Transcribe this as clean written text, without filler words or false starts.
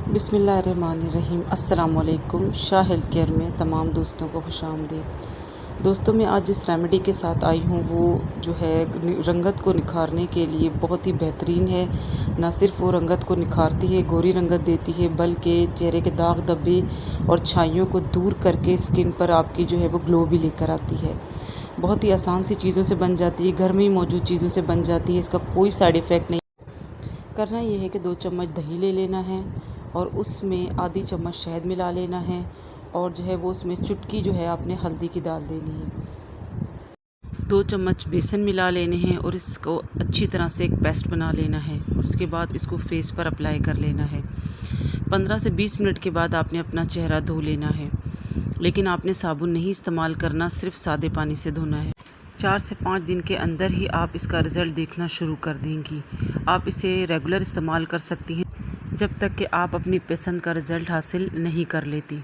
बिस्मिल्लाहिर्रहमानिर्रहीम। अस्सलाम वालेकुम। शाह हेल्थ केयर में तमाम दोस्तों को खुशामदीद। दोस्तों, मैं आज जिस रेमेडी के साथ आई हूँ वो जो है रंगत को निखारने के लिए बहुत ही बेहतरीन है। ना सिर्फ वो रंगत को निखारती है, गोरी रंगत देती है, बल्कि चेहरे के दाग धब्बे और छाइयों को दूर करके स्किन पर आपकी जो है वो ग्लो भी लेकर आती है। बहुत ही आसान सी चीज़ों से बन जाती है, घर में ही मौजूद चीज़ों से बन जाती है। इसका कोई साइड इफ़ेक्ट नहीं। करना ये है कि 2 चम्मच दही ले लेना है और उसमें आधी चम्मच शहद मिला लेना है और जो है वो उसमें चुटकी जो है आपने हल्दी की डाल देनी है। 2 चम्मच बेसन मिला लेने हैं और इसको अच्छी तरह से एक पेस्ट बना लेना है और उसके बाद इसको फेस पर अप्लाई कर लेना है। 15 से 20 मिनट के बाद आपने अपना चेहरा धो लेना है, लेकिन आपने साबुन नहीं इस्तेमाल करना, सिर्फ सादे पानी से धोना है। 4 से 5 दिन के अंदर ही आप इसका रिज़ल्ट देखना शुरू कर देंगी। आप इसे रेगुलर इस्तेमाल कर सकती हैं जब तक कि आप अपनी पसंद का रिज़ल्ट हासिल नहीं कर लेती।